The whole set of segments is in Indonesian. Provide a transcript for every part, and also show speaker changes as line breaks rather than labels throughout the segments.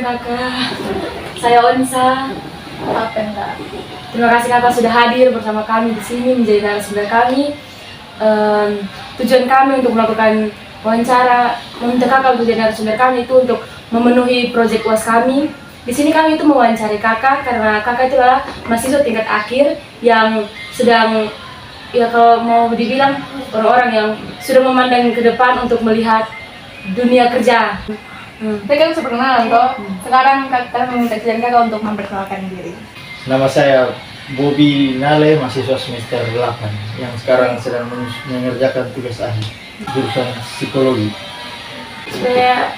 siang kakak, saya Onsa.
Apa enggak?
Terima kasih kakak sudah hadir bersama kami di sini menjadi narasumber kami. Tujuan kami untuk melakukan wawancara, meminta kakak untuk jadi narasumber kami itu untuk memenuhi proyek UAS kami. Di sini kami itu mewawancari kakak karena kakak itu adalah mahasiswa tingkat akhir yang sedang, ya kalau mau dibilang orang-orang yang sudah memandang ke depan untuk melihat dunia kerja.
Saya kan bisa perkenalan toh. Sekarang kakak meminta kakak untuk memperkenalkan diri.
Nama saya Bobby Nale, mahasiswa semester 8 yang sekarang sedang mengerjakan tugas akhir jurusan psikologi.
Supaya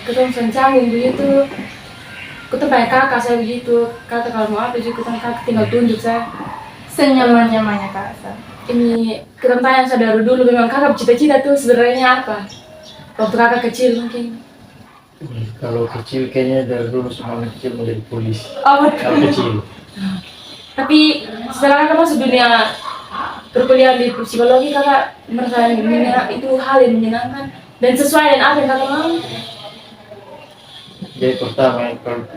ketemu sencangin begitu, kita tanya kakak saya begitu, kakak kalau mau apa juga kakak tinggal tunjuk saya.
Senyaman-nyamannya kak.
Ini kita tanya saya dari dulu, memang kakak cita-cita tuh sebenarnya apa? Waktu kakak kecil mungkin.
Kalau kecil kayaknya dari dulu semua anak kecil menjadi polisi.
Oh,
Kalau kecil.
tapi setelah kakak masuk dunia perkuliahan di psikologi, kakak merasa itu hal yang menyenangkan dan sesuai dengan apa yang kakak mau.
Jadi pertama,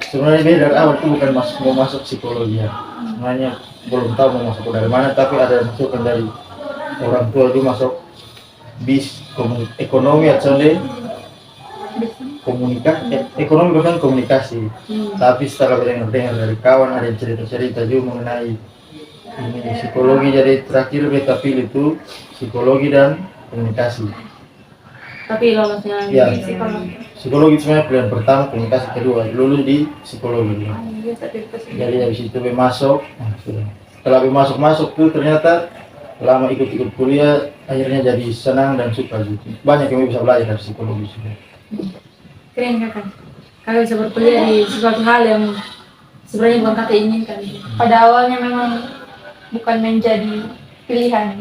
sebenarnya dia dari awal itu bukan mau masuk psikologi ya. Sebenarnya belum tahu mau masuk dari mana, tapi ada masukan dari orang tua itu masuk ekonomi atau ekonomi bukan komunikasi. Tapi setelah dengar dari kawan ada cerita-cerita juga mengenai ini psikologi, jadi terakhir beta pilih itu psikologi dan komunikasi.
Tapi lolosnya
Ya,
di psikologi.
psikologi sebenarnya pilihan pertama, komunikasi kedua, lulus di psikologi. Jadi habis itu masuk, sudah. Setelah masuk tuh ternyata lama ikut kuliah, akhirnya jadi senang dan suka gitu. Banyak yang bisa belajar dari psikologi juga.
Keren kakak, kakak bisa berkuliah di sesuatu hal yang sebenarnya bukan kakak inginkan.
Pada awalnya memang bukan menjadi pilihan.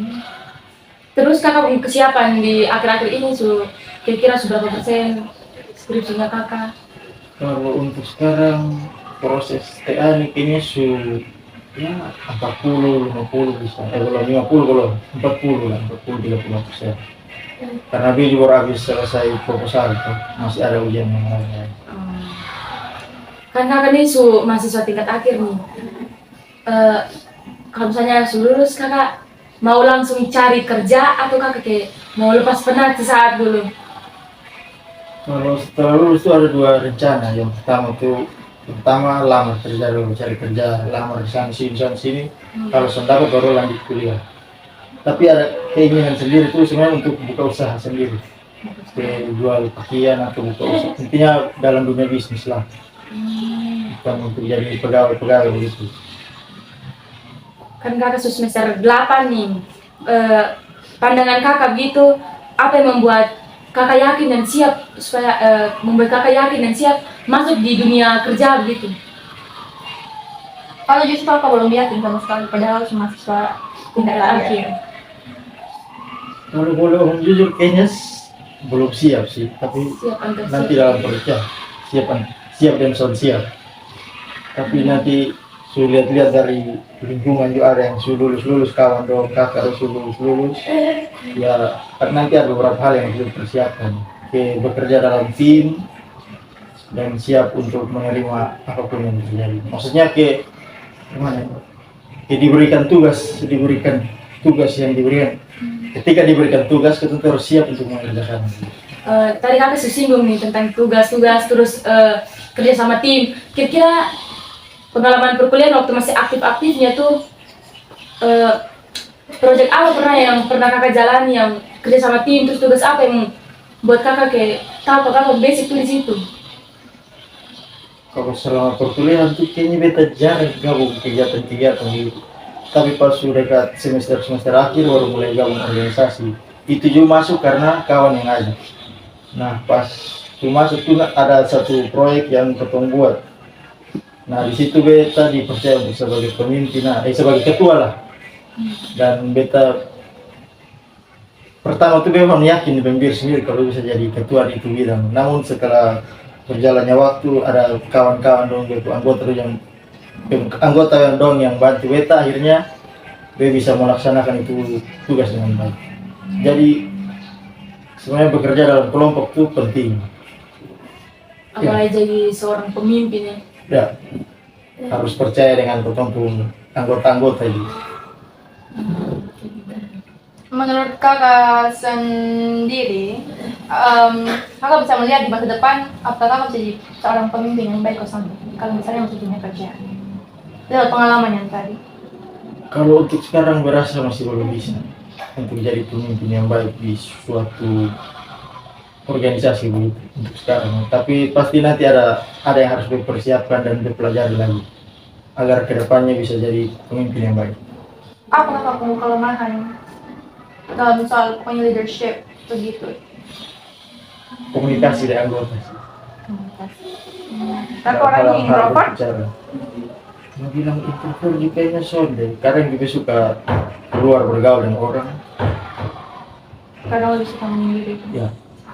Terus kakak punya kesiapan di akhir-akhir ini kira-kira seberapa persen skripsinya kakak?
Kalau untuk sekarang proses TA ini kayaknya ya 40, 50 bisa. Belum 50 belum, 40 lah, 40-30%. Karena dia juga habis selesai proposal itu, masih ada ujian yang lain.
Kan kakak ini mahasiswa tingkat akhir nih. Kalau misalnya lulus kakak mau langsung cari kerja atau kakak kayak mau lepas penat sesaat dulu?
Kalau setelah lulus itu ada dua rencana. Yang pertama lamar kerja dulu, cari kerja, lamar di sana sini. Kalau sudah dapat baru lanjut kuliah. Tapi ada keinginan sendiri itu sebenarnya untuk buka usaha sendiri, kayak jual pakaian atau buka usaha. Intinya dalam dunia bisnis lah, bukan untuk jadi pegawai begitu.
Kan kakak semester 8 nih, pandangan kakak gitu, apa yang membuat kakak yakin dan siap supaya membuat kakak yakin dan siap masuk di dunia kerja begitu?
Kalau justru kakak belum yakin sama sekali, padahal mahasiswa tingkat akhir.
Kalau boleh jujur kayaknya belum siap sih, tapi nanti dalam kerja siap dan siap. Tapi nanti sudah lihat dari lingkungan juga ada yang sudah lulus kawan dong, kakak sudah lulus. Ya nanti ada beberapa hal yang perlu dipersiapkan. Kayak bekerja dalam tim dan siap untuk menerima apapun yang terjadi. Maksudnya kayak gimana? Kayak diberikan tugas yang diberikan. Ketika diberikan tugas, kita harus siap untuk mengerjakan.
Tadi kakak singgung nih tentang tugas-tugas terus kerja sama tim. Kira-kira pengalaman perkuliahan waktu masih aktif-aktifnya tuh proyek apa yang pernah kakak jalani yang kerja sama tim, terus tugas apa yang buat kakak kayak tahu kakak basic tuh di situ?
Kalau selama perkuliahan tuh kayaknya beta jarang gabung kegiatan-kegiatan gitu. Tapi pas sudah dekat semester akhir baru mulai gabung organisasi. Itu juga masuk karena kawan yang ngajak. Nah pas itu masuk tuh ada satu proyek yang ketemu buat. Nah di situ beta dipercaya untuk sebagai pemimpin, sebagai ketua lah. Dan beta pertama tuh memang yakin di sendiri kalau bisa jadi ketua di itu bidang. Namun setelah berjalannya waktu ada kawan-kawan dong gitu, anggota yang bantu beta, akhirnya beta bisa melaksanakan itu tugas dengan baik. Jadi sebenarnya bekerja dalam kelompok itu penting.
apalagi jadi seorang pemimpin ya.
Ya, harus percaya dengan ketemu anggota-anggota itu.
Menurut kakak sendiri, kakak bisa melihat di masa depan apakah kakak bisa jadi seorang pemimpin yang baik atau sama? Kalau misalnya untuk dunia kerja, lewat pengalaman yang tadi.
Kalau untuk sekarang berasa masih belum bisa untuk jadi pemimpin yang baik di suatu organisasi begitu untuk sekarang. Tapi pasti nanti ada yang harus dipersiapkan dan dipelajari lagi agar kedepannya bisa jadi pemimpin yang baik.
Apa kakak punya kelemahan dalam soal pokoknya leadership begitu?
Komunikasi dengan anggota.
Kakak orangnya introvert?
Mau bilang introvert juga kayaknya sonde. Kadang juga suka keluar bergaul dengan orang.
Kadang lebih suka menyendiri.
Ya,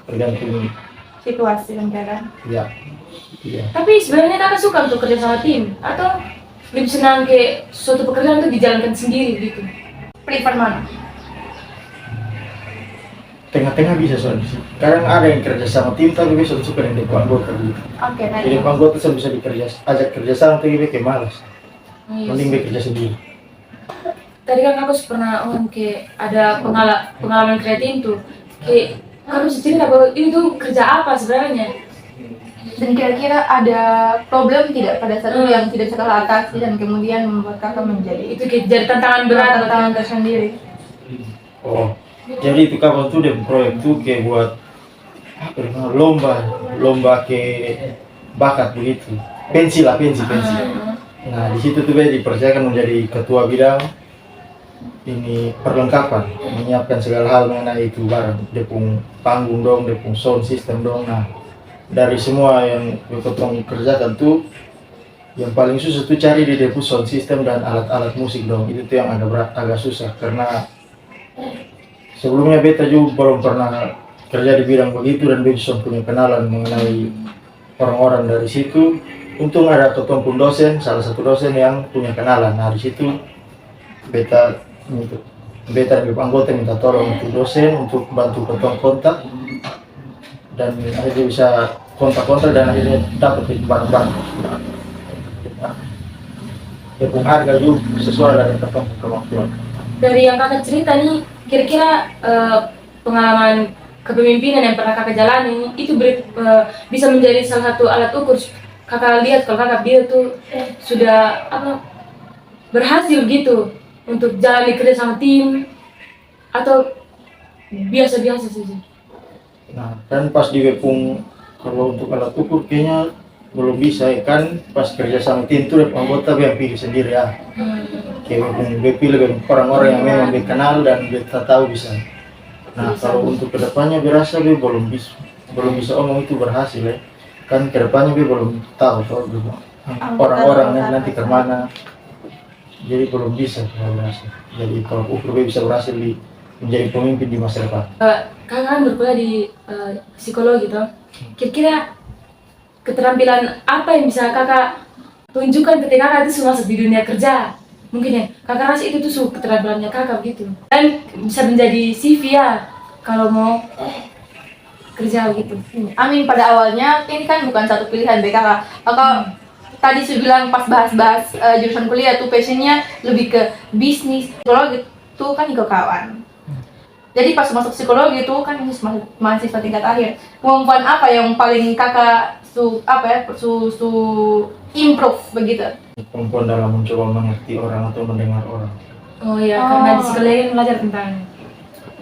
tergantung
Situasi dan keadaan.
ya. Iya.
Tapi sebenarnya kakak suka untuk kerja sama tim atau lebih senang kayak suatu pekerjaan itu dijalankan sendiri gitu?
Prefer mana?
Tengah-tengah bisa soalnya sih. Kadang ada yang kerja sama tim tapi besok suka yang depan anggota gitu.
Oke,
Jadi
baik.
anggota saya bisa ajak kerja sama tapi kayak malas.
Iya
Mending
sih.
bekerja sendiri.
Tadi kan aku pernah kayak ada pengalaman kreatif tuh kayak kamu bisa cerita bahwa ini tuh kerja apa sebenarnya?
Dan kira-kira ada problem tidak pada saat itu yang tidak bisa kakak atasi dan kemudian membuat kakak menjadi
Itu kayak jadi tantangan berat buat
tantangan
kakak.
tersendiri.
Oh, jadi itu kapan tuh deh proyek tuh kayak buat apa namanya, lomba ke bakat begitu. Pensi. Nah di situ tuh dia dipercayakan menjadi ketua bidang ini perlengkapan, menyiapkan segala hal mengenai itu barang, depung panggung dong, depung sound system dong. Nah dari semua yang ketong kerjakan tuh yang paling susah tuh cari di depung sound system dan alat-alat musik dong. Itu tuh yang agak berat, agak susah karena sebelumnya beta juga belum pernah kerja di bidang begitu dan beta punya kenalan mengenai orang-orang dari situ. Untung ada ketemu pun dosen, salah satu dosen yang punya kenalan. Nah di situ beta dan anggota minta tolong untuk dosen untuk bantu ketemu kontak dan akhirnya bisa kontak dan akhirnya dapat itu barang-barang. Ya pun harga juga sesuai dengan ketemu kemampuan.
Dari yang kakak cerita nih, kira-kira pengalaman kepemimpinan yang pernah kakak jalani itu bisa menjadi salah satu alat ukur kakak lihat kalau kakak dia tuh sudah berhasil gitu untuk jalani kerja sama tim atau biasa-biasa saja.
Nah, kan pas di Wepung kalau untuk alat ukur kayaknya belum bisa ya kan pas kerja sama tim tuh anggota yang pilih sendiri ya. Kayak Wepung pilih orang-orang yang memang dikenal dan kita tahu bisa. Nah, kalau untuk kedepannya berasa belum bisa omong itu berhasil ya. Kan kedepannya belum tahu soal orang-orang nanti kemana. Jadi belum bisa kalau berhasil. Jadi kalau ukur bisa berhasil menjadi pemimpin di masa depan.
Kakak kan berkuliah di psikologi toh. Kira-kira keterampilan apa yang bisa kakak tunjukkan ketika kakak itu masuk di dunia kerja? Mungkin ya, kakak rasa itu tuh keterampilannya kakak gitu. Dan bisa menjadi CV ya kalau mau kerja gitu.
Amin, pada awalnya ini kan bukan satu pilihan BKK. Kakak tadi sudah bilang pas bahas jurusan kuliah tuh passionnya lebih ke bisnis. Psikologi itu kan juga kawan. Jadi pas masuk psikologi itu kan ini mahasiswa tingkat akhir. Kemampuan apa yang paling kakak improve begitu?
Kemampuan dalam mencoba mengerti orang atau mendengar orang.
Oh ya, karena di psikologi kan belajar tentang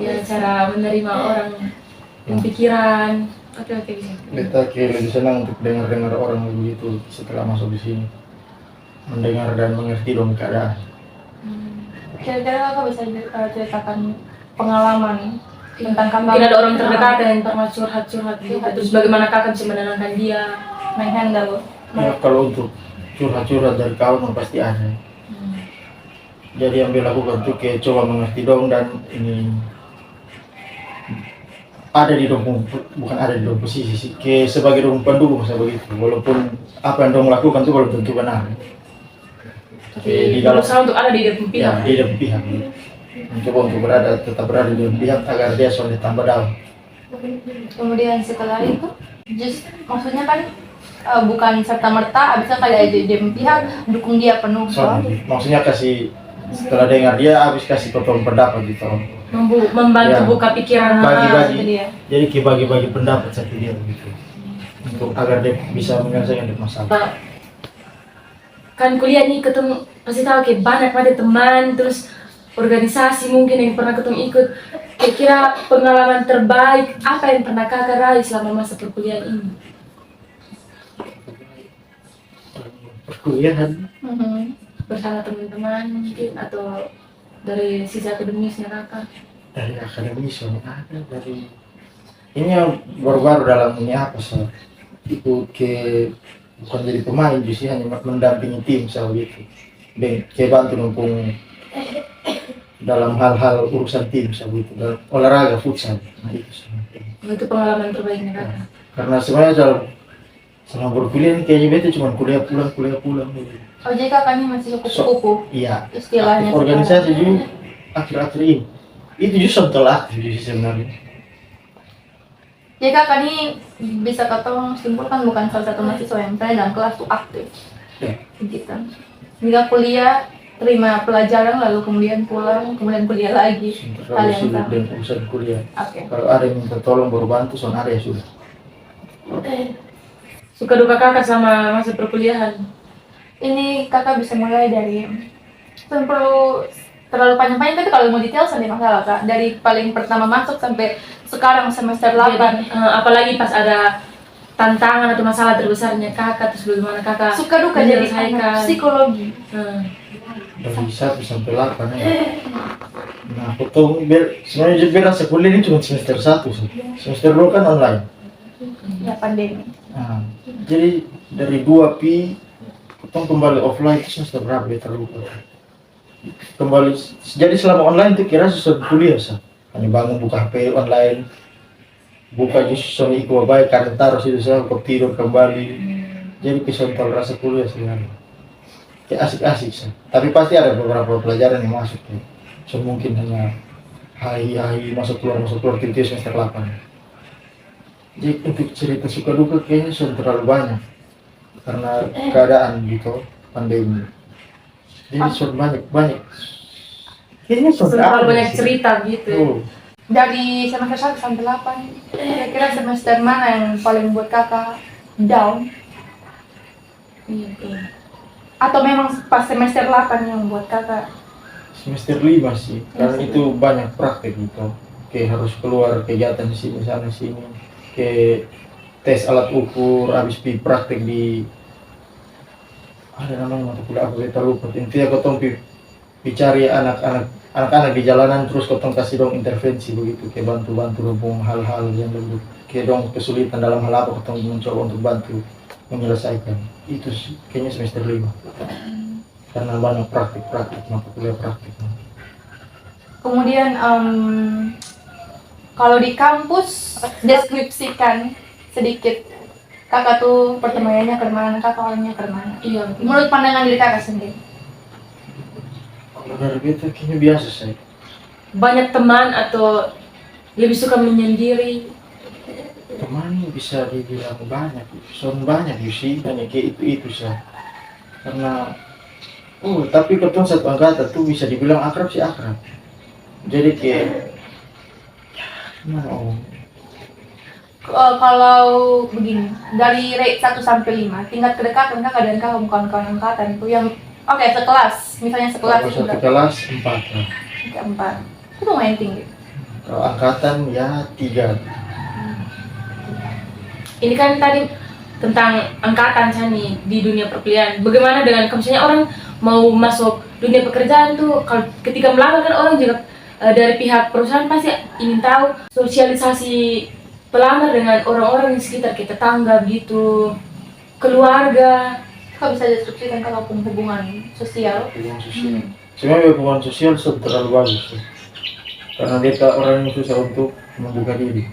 ya cara menerima orang, yang pikiran. Oke bisa.
Beta kayak lebih senang untuk dengar orang begitu setelah masuk di sini, mendengar dan mengerti dong keadaan.
Kira-kira kakak bisa ceritakan pengalaman tentang kakak?
Mungkin ada orang terdekat yang pernah curhat gitu. Terus bagaimana kakak bisa menenangkan dia,
menghandle.
Ya, kalau untuk curhat dari kawan pasti ada. Jadi yang dia lakukan tuh kayak coba mengerti dong dan ini ada di dong, bukan ada di dong posisi sih, kayak sebagai dong pendukung saya begitu. Walaupun apa yang dong lakukan tuh belum tentu benar.
tapi
Di dalam
berusaha untuk ada di depan pihak.
ya, di dalam pihak. Mencoba untuk tetap berada di dalam pihak agar dia soalnya tambah down.
Kemudian setelah itu, maksudnya kan bukan serta merta abisnya kayak dia pihak dukung dia penuh.
Maksudnya kasih setelah dengar dia habis kasih potong pendapat gitu.
Membantu
Ya.
buka pikiran
itu
Bagi-bagi.
dia.
Jadi kita bagi-bagi pendapat satu dia begitu. Untuk agar dia bisa menyelesaikan masalah.
Kan kuliah nih ketemu pasti tahu kayak banyak banget teman, terus organisasi mungkin yang pernah ketemu ikut. Kira-kira pengalaman terbaik apa yang pernah kakak raih selama masa perkuliahan ini?
Perkuliahan
Bersama teman-teman mungkin atau dari sisi akademisnya kakak?
dari akademis ada dari ini yang baru-baru dalam ini apa sih? Ikut ke bukan jadi pemain sih hanya mendampingi tim gitu. Dan kayak bantu numpung dalam hal-hal urusan tim gitu dalam olahraga futsal. Nah itu sih.
Itu pengalaman terbaiknya kakak?
Karena sebenarnya selama berkuliah ini kayaknya beta cuma kuliah pulang gitu.
Oh jadi kakaknya masih kupu-kupu
Iya.
istilahnya.
Aktif organisasi juga akhir-akhir ini. Itu justru telah aktif sih sebenarnya.
Jadi kakak ini bisa ketemu simpulkan bukan salah satu mahasiswa yang misalnya dalam kelas tuh aktif.
Ya.
Gitu. Hingga kuliah terima pelajaran lalu kemudian pulang kemudian kuliah lagi. Hal
Terlalu
yang
sibuk
sama.
dengan urusan kuliah.
Oke.
Kalau ada yang minta tolong baru bantu, soalnya ya sudah.
Suka duka kakak sama masa perkuliahan?
Ini kakak bisa mulai dari belum perlu terlalu panjang-panjang tapi kalau mau detail sampai masalah kak dari paling pertama masuk sampai sekarang semester 8.
Jadi, apalagi pas ada tantangan atau masalah terbesarnya kakak, terus bagaimana kakak
Suka duka jadi anak
menyelesaikan?
psikologi.
Dari 1 sampai 8 ya. Nah, sebenarnya beda kuliah ini cuma semester 1 sih. Semester 2 kan online.
Ya pandemi.
Nah, jadi dari 2 pi potong kembali offline itu semester berapa ya terlupa. Kembali jadi selama online itu kira sesuatu kuliah sah. Hanya bangun buka HP online, buka justru Sony Iqbal baik karena taruh situ sah, kok tidur kembali. Jadi kesental rasa kuliah sebenarnya. Kayak asik-asik sah. Tapi pasti ada beberapa pelajaran yang masuk ya. So mungkin hanya hai masuk keluar itu semester 8. Jadi untuk cerita suka duka kayaknya sudah terlalu banyak karena keadaan gitu pandemi. Jadi sudah banyak. Kayaknya sudah
Terlalu banyak
sih.
cerita gitu.
Oh,
Dari semester 1 sampai 8 kira-kira semester mana yang paling buat kakak down?
Iya, betul.
Atau memang pas semester 8 yang buat kakak?
semester 5 sih, karena itu banyak praktek gitu. Kayak harus keluar kegiatan di sini sana sini. Kayak tes alat ukur, habis praktek di ada namanya mata kuliah apa kita lupa. Intinya kau cari anak-anak di jalanan terus kau kasih dong intervensi begitu, kayak bantu hubung hal-hal yang lebih kayak dong kesulitan dalam hal apa kau mencoba untuk bantu menyelesaikan. Itu sih kayaknya semester 5 karena banyak praktik mata kuliah praktik.
Kemudian kalau di kampus deskripsikan sedikit kakak tuh pertemanannya ke mana, kakak orangnya ke mana?
Iya, betul.
Menurut pandangan diri kakak sendiri.
Kalau dari beta kayaknya biasa sih.
Banyak teman atau lebih suka menyendiri?
Teman bisa dibilang banyak, banyak sih, hanya kayak itu sih. Karena tapi ketemu satu angkatan tuh bisa dibilang akrab sih akrab. Jadi kayak
Kalau begini, dari rate 1 sampai 5, tingkat kedekatan kakak dan kakak bukan kawan angkatan itu yang sekelas, misalnya sekelas
kalau
itu
satu
berapa?
kelas 4 lah.
4. Itu lumayan tinggi.
Kalau angkatan ya 3.
Ini kan tadi tentang angkatan Sani di dunia perkuliahan. Bagaimana dengan misalnya orang mau masuk dunia pekerjaan tuh, kalau ketika melamar kan orang juga dari pihak perusahaan pasti ingin tahu sosialisasi pelamar dengan orang-orang di sekitar, kita tetangga gitu, keluarga.
Kakak bisa deskripsikan kakak punya hubungan sosial.
Hubungan sosial. Sebenarnya hubungan sosial sudah terlalu bagus sih. Karena dia orang yang susah untuk membuka diri.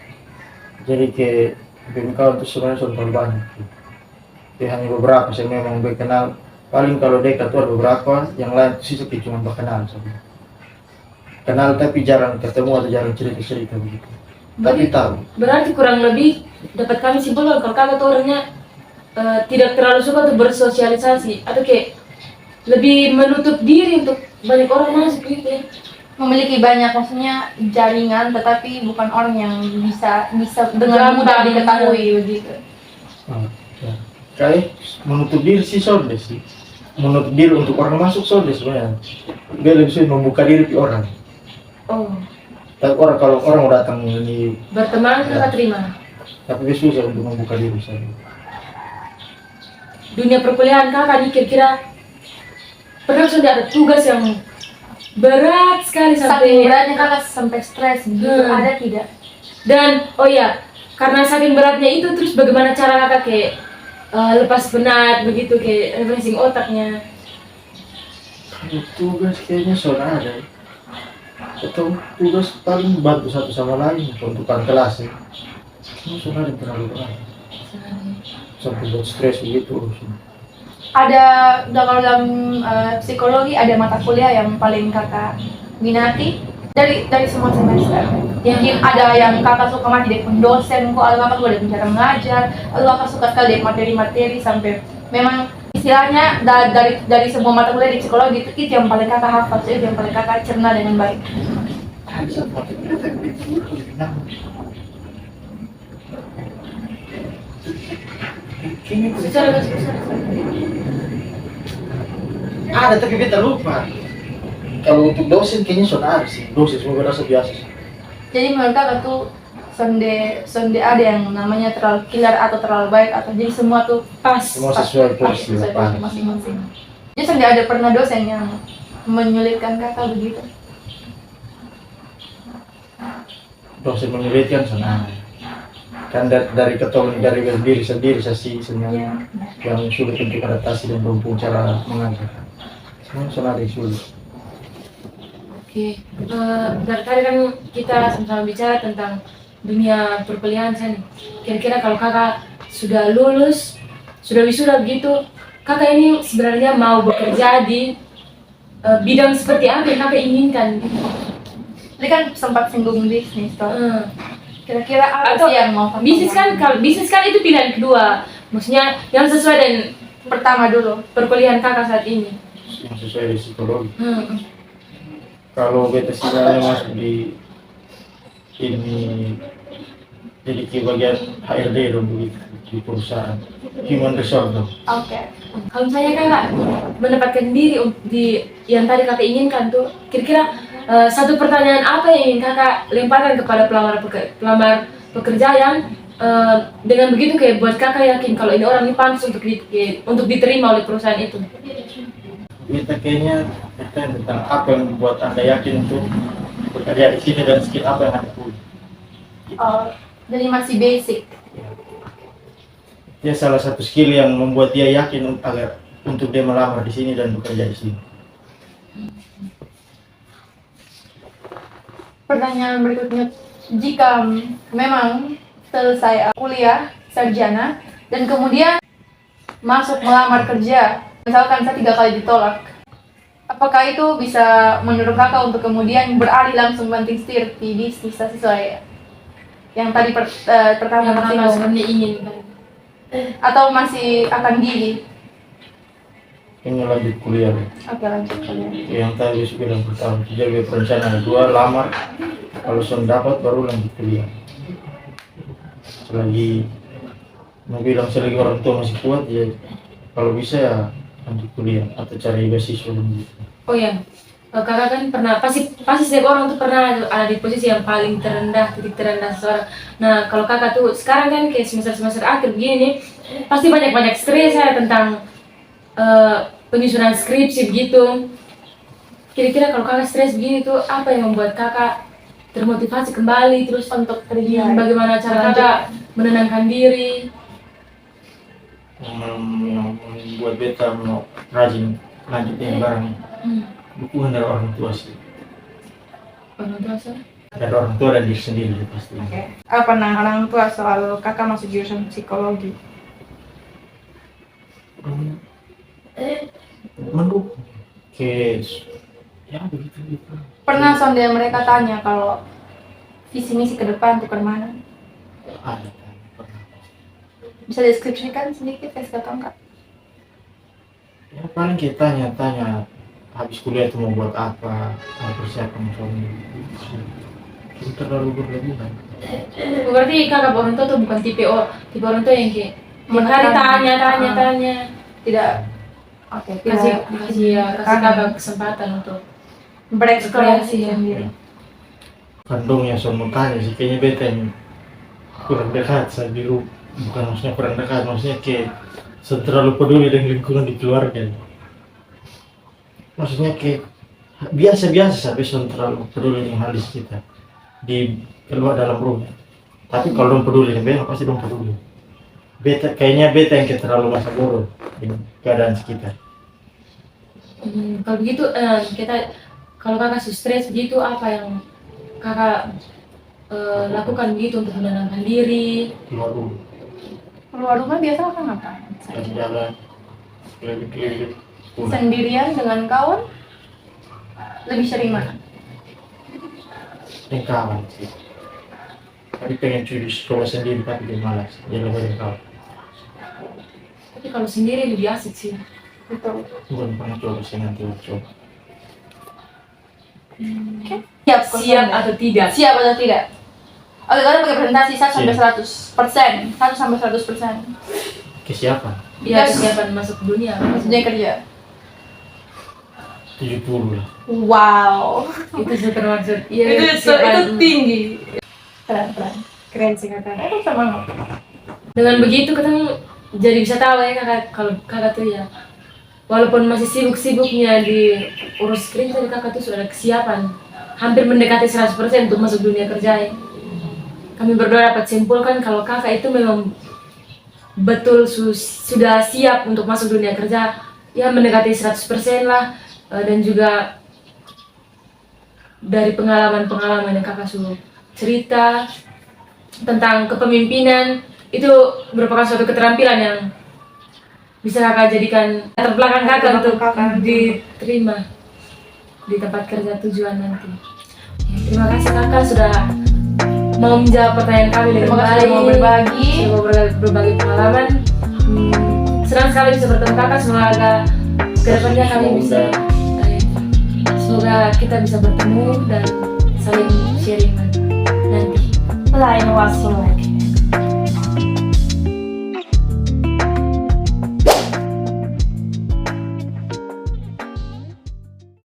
Jadi kayak kawan itu sebenarnya sudah terlalu banyak. Kayak hanya beberapa saya memang berkenal. Paling kalau dekat tuh ada beberapa, yang lain sih cuma berkenal saja. Kenal tapi jarang ketemu atau jarang cerita begitu. Tapi tahu.
Berarti kurang lebih dapat kami simpulkan kalau kakak tuh orangnya tidak terlalu suka untuk bersosialisasi atau kayak lebih menutup diri untuk banyak orang masuk gitu ya.
Memiliki banyak maksudnya jaringan tetapi bukan orang yang bisa dengan mudah diketahui begitu.
Ya. Kayak menutup diri sih soalnya sih. Menutup diri untuk orang masuk soalnya sebenarnya. Dia lebih sulit membuka diri ke orang.
Oh,
Tapi kalau orang datang ini
berteman
Ya.
kakak terima.
tapi dia susah untuk membuka diri saya.
Dunia perkuliahan kakak nih kira-kira pernah sudah ada tugas yang berat sekali
Saking
sampai
beratnya kakak sampai stres gitu ada tidak?
dan oh ya karena saking beratnya itu terus bagaimana cara kakak kayak lepas penat begitu kayak refreshing otaknya.
Kalau tugas kayaknya sudah ada. Atau tugas paling bantu satu sama lain untuk kelas ya. Ini sudah ada terlalu berat. Sampai buat stres begitu.
Ada kalau dalam psikologi ada mata kuliah yang paling kakak minati dari semua semester. Mungkin ada yang kakak suka mati dari dosen, kok ada kakak suka dari cara mengajar, atau kakak suka sekali dari materi-materi sampai memang istilahnya dari semua mata kuliah di psikologi itu yang paling kakak hafal, itu yang paling kakak cerna dengan baik.
Ada tapi kita lupa. Kalau untuk dosen kayaknya sudah ada sih. Dosen semua rasa biasa.
Jadi menurut kakak tuh sonde ada yang namanya terlalu killer atau terlalu baik atau jadi semua tuh
Pas.
Semua sesuai porsi
sesuai
lapangan.
masing-masing. Jadi sonde ada pernah dosen yang menyulitkan kakak begitu?
Dosen menyulitkan sana. Kan dari ketemu dari diri sendiri sih sebenarnya yang sulit untuk adaptasi dan berhubung cara mengajar. Semua sana ada yang sulit.
Oke, dari tadi kan kita sama-sama bicara tentang dunia perkuliahan saya nih. Kira-kira kalau kakak sudah lulus, sudah wisuda begitu, kakak ini sebenarnya mau bekerja di bidang seperti apa yang kakak inginkan?
Tadi kan sempat singgung bisnis toh.
Hmm.
Kira-kira apa
Atau
sih yang mau kakak
bisnis kan,
lakukan?
kalau bisnis kan itu pilihan kedua, maksudnya yang sesuai dengan
Pertama dulu.
perkuliahan kakak saat ini.
Yang sesuai di psikologi.
Hmm.
Kalau beta sinyalnya masuk di ini jadi ke bagian HRD dong begitu di perusahaan human resource dong.
Oke.
Kalau misalnya kakak mendapatkan diri di yang tadi kakak inginkan tuh, kira-kira satu pertanyaan apa yang ingin kakak lemparkan kepada pelamar pekerja yang dengan begitu kayak buat kakak yakin kalau ini orang ini pantas untuk diterima oleh perusahaan itu.
Kita kayaknya bertanya tentang apa yang membuat anda yakin untuk bekerja di sini dan skill apa yang anda punya.
Oh, jadi masih basic.
Dia salah satu skill yang membuat dia yakin agar untuk dia melamar di sini dan bekerja di sini.
Pertanyaan berikutnya, jika memang selesai kuliah sarjana dan kemudian masuk melamar kerja, misalkan saya 3 kali ditolak, apakah itu bisa menurut kakak untuk kemudian beralih langsung banting setir di bisnis sesuai yang tadi pertama
Yang
masih
kakak sebenarnya ingin kan.
atau masih akan gigi?
Ini lanjut kuliah.
Oke, lanjut kalian.
Yang tadi saya bilang pertama, jadi perencanaan 2 lamar, kalau sudah dapat baru lanjut kuliah. Selagi mau bilang selagi orang tua masih kuat ya kalau bisa ya lanjut kuliah atau cari beasiswa dulu.
Oh ya, kakak kan pernah pasti setiap orang tuh pernah ada di posisi yang paling terendah, titik terendah seseorang. Nah kalau kakak tuh sekarang kan kayak semester akhir begini nih, pasti banyak stres ya tentang penyusunan skripsi begitu. Kira-kira kalau kakak stres begini tuh apa yang membuat kakak termotivasi kembali terus untuk kerja? Bagaimana cara kakak menenangkan diri?
Yang membuat beta mau rajin lanjutin barang dukungan dari orang tua sih.
Orang tua sih?
Dari orang tua dan diri sendiri pasti.
Apa orang tua soal kakak masuk jurusan psikologi?
Mendukung. Ya begitu.
Pernah sonde mereka tanya kalau visi misi ke depan tuh kemana?
Ada pernah.
Bisa deskripsikan sedikit kasih ke Kak?
Ya paling kita tanya-tanya habis kuliah itu mau buat apa, mau persiapan suami. Itu terlalu berlebihan.
Berarti kakak orang tua tuh bukan tipe orang tua yang kayak tiap hari tanya.
Tidak. Oke,
Kasih kakak kesempatan untuk
bereksplorasi sendiri.
Kandung yang mau tanya sih kayaknya beta yang kurang dekat saya biru, bukan maksudnya kurang dekat, maksudnya kayak terlalu peduli dengan lingkungan di keluarga. Maksudnya kayak biasa-biasa sampai terlalu peduli dengan hal di sekitar di keluar dalam rumah. Tapi kalau dong peduli dengan beta pasti dong peduli. Kayaknya beta yang kayak terlalu masa bodoh dengan keadaan sekitar.
Kalau begitu kalau kakak stres begitu apa yang kakak lakukan begitu untuk menenangkan diri?
Keluar rumah biasa akan ngapain?
Jalan, keliling-keliling.
Sendirian dengan kawan? Lebih sering mana?
Dengan kawan sih. Tapi pengen cuy sekolah sendiri tapi dia malas. Dia lebih dengan kawan.
Tapi kalau sendiri lebih asik sih.
Betul.
Belum pernah coba sih, nanti coba.
Siap atau tidak?
Siap atau tidak? Oke, kalian pakai presentasi 1 sampai 100%. 1 sampai 100%.
Kesiapan?
Iya,
Yes.
kesiapan masuk dunia.
Maksudnya kerja.
70 lah.
Wow.
Itu sudah termasuk. Iya,
itu
kesiapan.
tinggi. Keren.
Keren sih kakak.
Itu sama.
Dengan begitu kita jadi bisa tahu ya kakak, kalau kakak tuh ya walaupun masih sibuk-sibuknya di urus skripsi, tapi kakak tuh sudah ada kesiapan hampir mendekati 100% untuk masuk dunia kerja ya. Kami berdua dapat simpulkan kalau kakak itu memang betul sudah siap untuk masuk dunia kerja, ya mendekati 100% lah. Dan juga dari pengalaman-pengalaman yang kakak sudah cerita tentang kepemimpinan, itu merupakan suatu keterampilan yang bisa kakak jadikan latar belakang kakak untuk diterima di tempat kerja tujuan nanti. Terima kasih kakak sudah mau menjawab pertanyaan kami dengan baik,
mau berbagi
pengalaman. Senang sekali bisa bertemu kakak. Semoga kedepannya kami bisa, semoga kita bisa bertemu dan saling sharing nanti.
lain waktu lagi.